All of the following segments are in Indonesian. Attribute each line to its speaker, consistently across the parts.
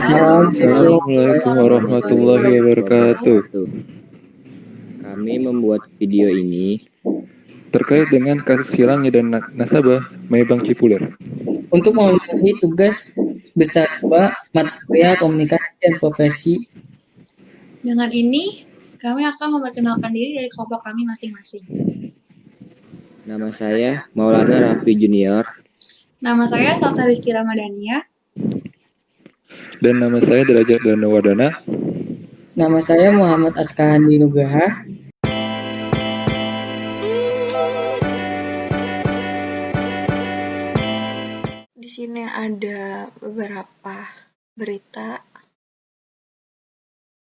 Speaker 1: Assalamualaikum
Speaker 2: Assalamualaikum
Speaker 1: warahmatullahi
Speaker 2: warahmatullahi wabarakatuh.
Speaker 1: wabarakatuh. Kami membuat video ini
Speaker 2: Terkait dengan kasus hilangnya dana nasabah Maybank Cipulir.
Speaker 3: untuk memenuhi tugas besar 2 mata kuliah komunikasi dan profesi.
Speaker 4: Dengan ini, kami akan memperkenalkan diri dari kelompok kami masing-masing.
Speaker 1: Nama saya Maulana Raffi Junior.
Speaker 4: Nama saya Salsa Rizky Ramadhania.
Speaker 2: Dan nama saya Derajat Dana Wardana.
Speaker 3: Nama saya Muhammad Askahandi Nugraha.
Speaker 4: Di sini ada beberapa berita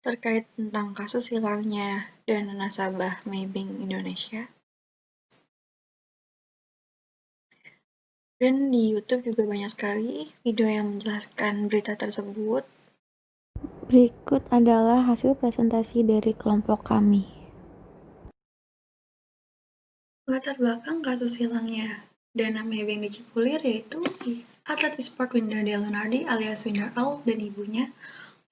Speaker 4: terkait tentang kasus hilangnya dana nasabah Maybank Indonesia. Dan di YouTube juga banyak sekali video yang menjelaskan berita tersebut.
Speaker 5: Berikut adalah hasil presentasi dari kelompok kami.
Speaker 4: Latar belakang kasus hilangnya dana Maybank di Cipulir yaitu atlet e-sport Winda Delunardi alias Winda Al dan ibunya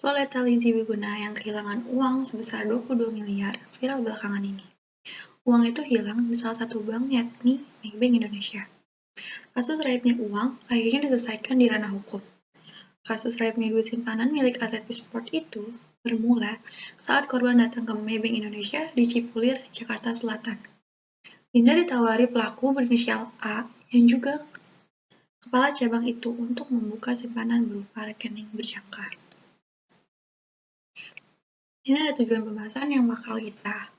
Speaker 4: Loleta Lizzy Wiguna yang kehilangan uang sebesar 22 miliar viral belakangan ini. Uang itu hilang di salah satu bank yakni Maybank Indonesia. Kasus raibnya uang akhirnya diselesaikan di ranah hukum. Kasus raibnya duit simpanan milik atlet e-sport itu bermula saat korban datang ke Maybank Indonesia di Cipulir, Jakarta Selatan. Winda ditawari pelaku berinisial A yang juga kepala cabang itu untuk membuka simpanan berupa rekening berjangka. Ini ada tujuan pembahasan yang bakal kita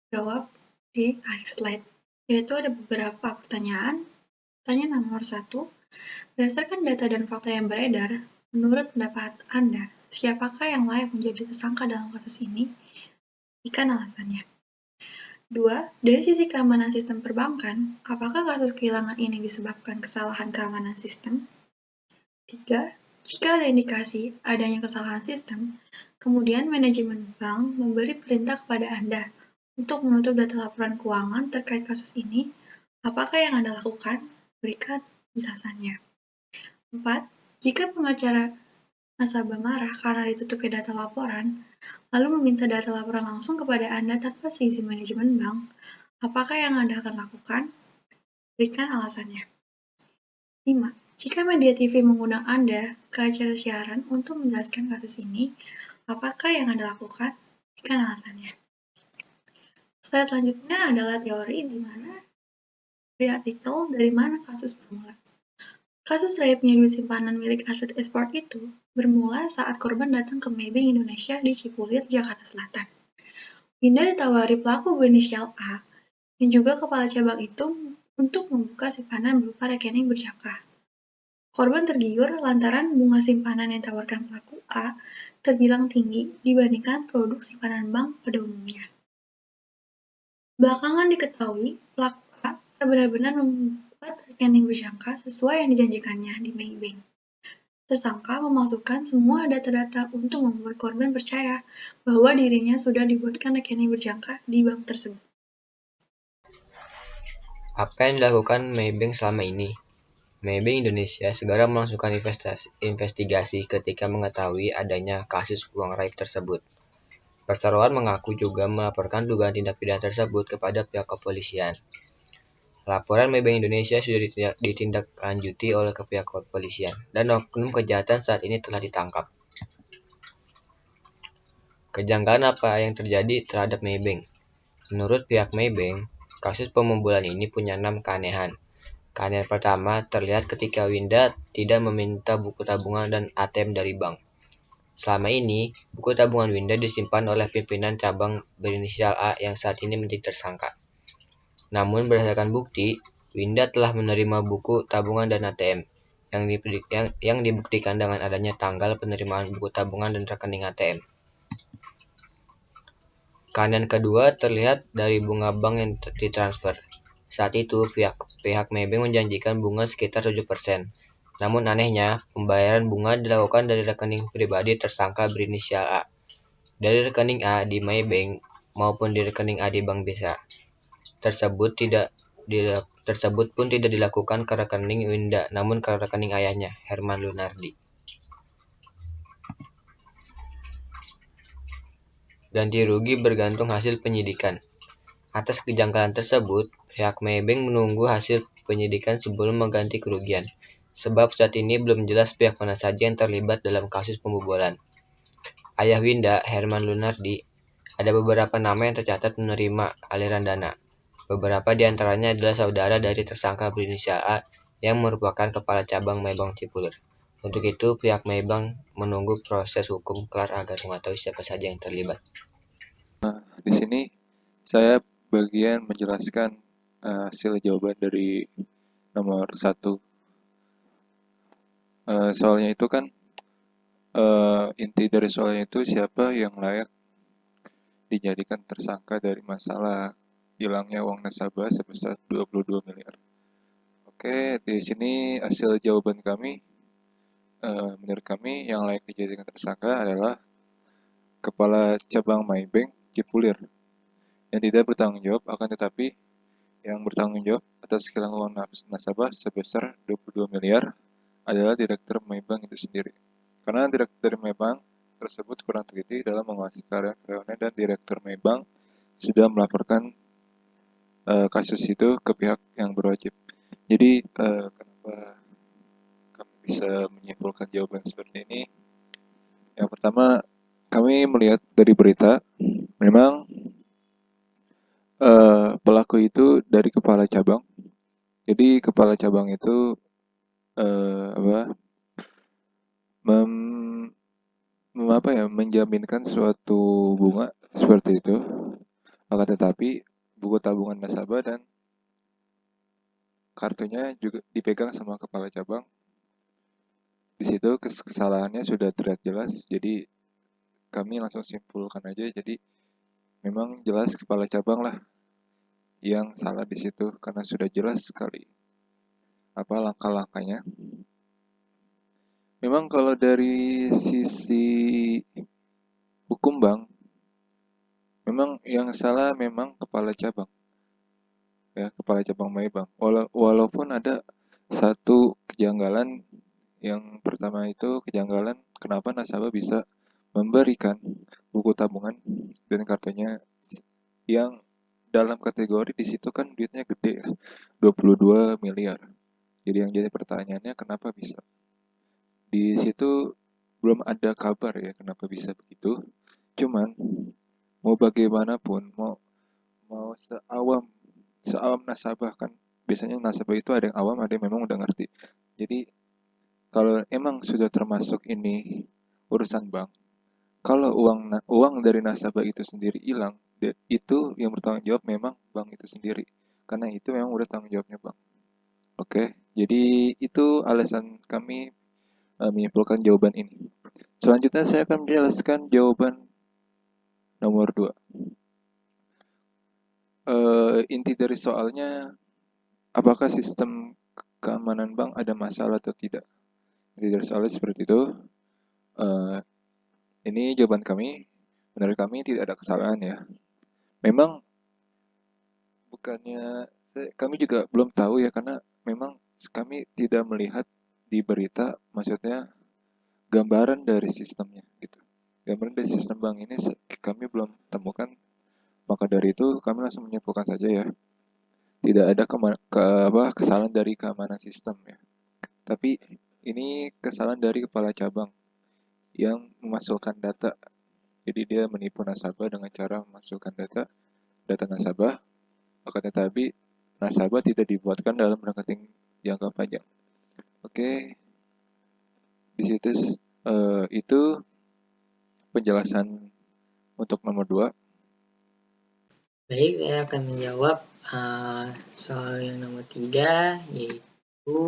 Speaker 4: jawab di akhir slide, yaitu ada beberapa pertanyaan. Pertanyaan nomor 1, berdasarkan data dan fakta yang beredar, menurut pendapat Anda, siapakah yang layak menjadi tersangka dalam kasus ini? Berikan alasannya. 2, dari sisi keamanan sistem perbankan, apakah kasus kehilangan ini disebabkan kesalahan keamanan sistem? 3, jika ada indikasi adanya kesalahan sistem, kemudian manajemen bank memberi perintah kepada Anda untuk menutup data laporan keuangan terkait kasus ini, apakah yang Anda lakukan? Berikan penjelasannya. 4. Jika pengacara nasabah marah karena ditutupnya data laporan, lalu meminta data laporan langsung kepada Anda tanpa seizin manajemen bank, apakah yang Anda akan lakukan? Berikan alasannya. 5. Jika media TV mengundang Anda ke acara siaran untuk menjelaskan kasus ini, apakah yang Anda lakukan? Berikan alasannya. Slide selanjutnya adalah teori di mana dari artikel dari mana kasus bermula. Kasus raibnya duit simpanan milik atlet e-sport itu bermula saat korban datang ke Maybank Indonesia di Cipulir, Jakarta Selatan. Winda ditawari pelaku berinisial A yang juga kepala cabang itu untuk membuka simpanan berupa rekening berjangka. Korban tergiur lantaran bunga simpanan yang ditawarkan pelaku A terbilang tinggi dibandingkan produk simpanan bank pada umumnya. Belakangan diketahui pelaku A tak benar-benar membuat rekening berjangka sesuai yang dijanjikannya di Maybank. Tersangka memasukkan semua data-data untuk membuat korban percaya bahwa dirinya sudah dibuatkan rekening berjangka di bank tersebut.
Speaker 6: Apa yang dilakukan Maybank selama ini? Maybank Indonesia segera melangsungkan investigasi ketika mengetahui adanya kasus uang raib tersebut. Perseroan mengaku juga melaporkan dugaan tindak pidana tersebut kepada pihak kepolisian. Laporan Maybank Indonesia sudah ditindaklanjuti oleh pihak kepolisian, dan oknum kejahatan saat ini telah ditangkap. Kejanggalan apa yang terjadi terhadap Maybank? Menurut pihak Maybank, kasus pembobolan ini punya 6 keanehan. Keanehan pertama terlihat ketika Winda tidak meminta buku tabungan dan ATM dari bank. Selama ini, buku tabungan Winda disimpan oleh pimpinan cabang berinisial A yang saat ini menjadi tersangka. Namun berdasarkan bukti, Winda telah menerima buku tabungan dan ATM yang dibuktikan dengan adanya tanggal penerimaan buku tabungan dan rekening ATM. Keanehan kedua terlihat dari bunga bank yang ditransfer. Saat itu, pihak Maybank menjanjikan bunga sekitar 7%. Namun anehnya, pembayaran bunga dilakukan dari rekening pribadi tersangka berinisial A. Dari rekening A di Maybank maupun di rekening A di Bank BCA. Tersebut pun tidak dilakukan ke rekening Winda, namun ke rekening ayahnya, Herman Lunardi. Ganti rugi bergantung hasil penyidikan. Atas kejanggalan tersebut, pihak Maybank menunggu hasil penyidikan sebelum mengganti kerugian, sebab saat ini belum jelas pihak mana saja yang terlibat dalam kasus pembobolan. Ayah Winda, Herman Lunardi, ada beberapa nama yang tercatat menerima aliran dana. Beberapa di antaranya adalah saudara dari tersangka berinisial A yang merupakan kepala cabang Maybank Cipulir. Untuk itu, pihak Maybank menunggu proses hukum kelar agar mengetahui siapa saja yang terlibat.
Speaker 2: Di sini saya bagian menjelaskan hasil jawaban dari nomor 1. Soalnya itu kan inti dari soalnya itu siapa yang layak dijadikan tersangka dari masalah hilangnya uang nasabah sebesar 22 miliar. Oke, di sini hasil jawaban kami, menurut kami yang layak dijadikan tersangka adalah Kepala Cabang Maybank Cipulir yang tidak bertanggung jawab, akan tetapi yang bertanggung jawab atas hilang uang nasabah sebesar 22 miliar adalah Direktur Maybank itu sendiri. Karena Direktur Maybank tersebut kurang teliti dalam menguasai karyawannya dan Direktur Maybank sudah melaporkan kasus itu ke pihak yang berwajib. Jadi kenapa kami bisa menyimpulkan jawaban seperti ini? Yang pertama, kami melihat dari berita, memang pelaku itu dari kepala cabang. Jadi kepala cabang itu menjaminkan suatu bunga seperti itu. Akan tetapi buku tabungan nasabah dan kartunya juga dipegang sama kepala cabang. Di situ kesalahannya sudah terlihat jelas. Jadi kami langsung simpulkan aja. Jadi memang jelas kepala cabang lah yang salah di situ karena sudah jelas sekali apa langkah-langkahnya. Memang kalau dari sisi hukum bank, memang yang salah memang kepala cabang, ya kepala cabang Maybank. Walaupun ada satu kejanggalan, yang pertama itu kejanggalan kenapa nasabah bisa memberikan buku tabungan dan kartunya yang dalam kategori di situ kan duitnya gede ya, 22 miliar. Jadi yang jadi pertanyaannya kenapa bisa? Di situ belum ada kabar ya kenapa bisa begitu. Cuman mau bagaimanapun, mau seawam nasabah kan, biasanya nasabah itu ada yang awam, ada yang memang udah ngerti. Jadi kalau emang sudah termasuk ini urusan bank, kalau uang dari nasabah itu sendiri hilang, itu yang bertanggung jawab memang bank itu sendiri, karena itu memang udah tanggung jawabnya bank. Oke, jadi itu alasan kami menyimpulkan jawaban ini. Selanjutnya saya akan menjelaskan jawaban nomor 2. Inti dari soalnya, apakah sistem keamanan bank ada masalah atau tidak? Inti dari soalnya seperti itu. Ini jawaban kami. Menurut kami tidak ada kesalahan ya. Memang bukannya, kami juga belum tahu ya, karena memang kami tidak melihat di berita, maksudnya gambaran dari sistemnya gitu. Gambaran dari sistem bank ini kami belum temukan, maka dari itu kami langsung menyimpulkan saja ya, tidak ada kesalahan dari keamanan sistem ya. Tapi ini kesalahan dari kepala cabang yang memasukkan data. Jadi dia menipu nasabah dengan cara memasukkan data nasabah, akan tetapi nasabah tidak dibuatkan dalam rekening jangka panjang. Oke, di situ itu penjelasan untuk nomor 2.
Speaker 7: Baik, saya akan menjawab soal yang nomor 3, yaitu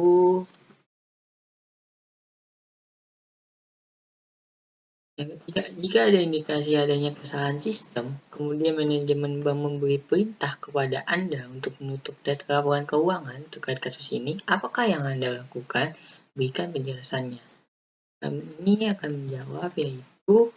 Speaker 7: jika ada indikasi adanya kesalahan sistem, kemudian manajemen bank memberi perintah kepada Anda untuk menutup data laporan keuangan terkait kasus ini, apakah yang Anda lakukan? Berikan penjelasannya. Kami akan menjawab, yaitu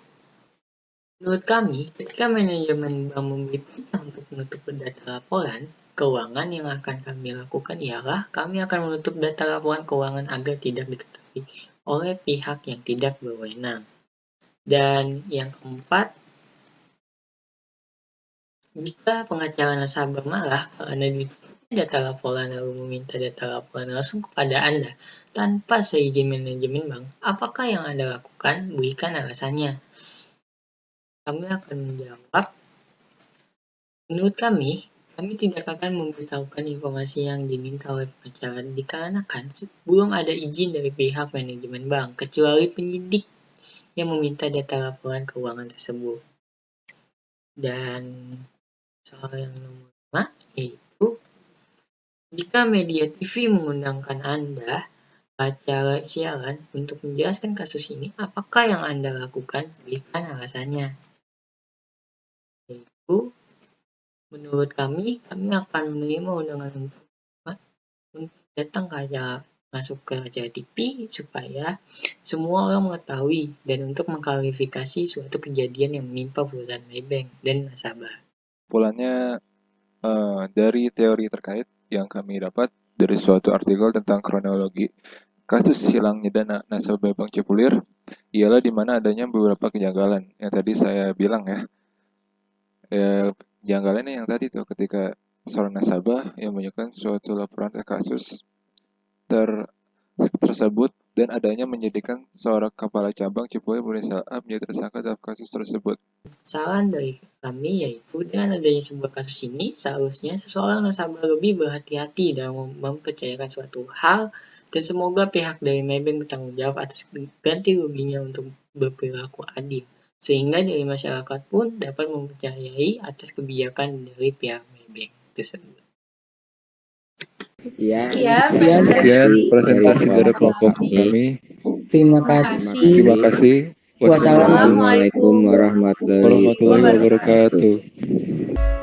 Speaker 7: menurut kami, ketika manajemen bank memberi perintah untuk menutup data laporan keuangan, yang akan kami lakukan ialah kami akan menutup data laporan keuangan agar tidak diketahui oleh pihak yang tidak berwenang. Dan yang keempat, Jika pengacara nasabah marah karena ditutupnya data laporan lalu meminta data laporan langsung kepada Anda tanpa seizin manajemen bank, apakah yang Anda lakukan? Berikan alasannya. Kami akan menjawab, menurut kami tidak akan memberitahukan informasi yang diminta oleh pengacara dikarenakan belum ada izin dari pihak manajemen bank, kecuali penyidik yang meminta data laporan keuangan tersebut. Dan soal yang nomor 5 yaitu jika media TV mengundangkan Anda acara siaran untuk menjelaskan kasus ini, apakah yang Anda lakukan? Berikan alasannya. Yaitu menurut kami akan menerima undangan untuk datang ke acara, masuk ke acara TV supaya semua orang mengetahui dan untuk mengklarifikasi suatu kejadian yang menimpa perusahaan Maybank dan nasabah.
Speaker 2: Kesimpulannya, dari teori terkait yang kami dapat dari suatu artikel tentang kronologi kasus hilangnya dana nasabah Bank Cipulir ialah di mana adanya beberapa kejanggalan yang tadi saya bilang ya. Kejanggalannya yang tadi tuh ketika seorang nasabah yang menunjukkan suatu laporan kasus tersebut dan adanya menjadikan seorang kepala cabang Cipulir berinisial A menjadi tersangka dalam kasus tersebut.
Speaker 7: Saran dari kami yaitu dengan adanya sebuah kasus ini, seharusnya seseorang nasabah lebih berhati-hati dalam mempercayakan suatu hal dan semoga pihak dari Maybank bertanggung jawab atas ganti ruginya untuk berperilaku adil, sehingga dari masyarakat pun dapat mempercayai atas kebijakan dari pihak Maybank tersebut.
Speaker 1: Ya,
Speaker 4: Sekian
Speaker 2: presentasi dari kelompok kami.
Speaker 3: Terima
Speaker 2: Terima
Speaker 3: kasih.
Speaker 2: kasih.
Speaker 3: Wassalamualaikum
Speaker 1: Wassalamualaikum warahmatullahi
Speaker 2: warahmatullahi
Speaker 1: wabarakatuh.
Speaker 2: wabarakatuh.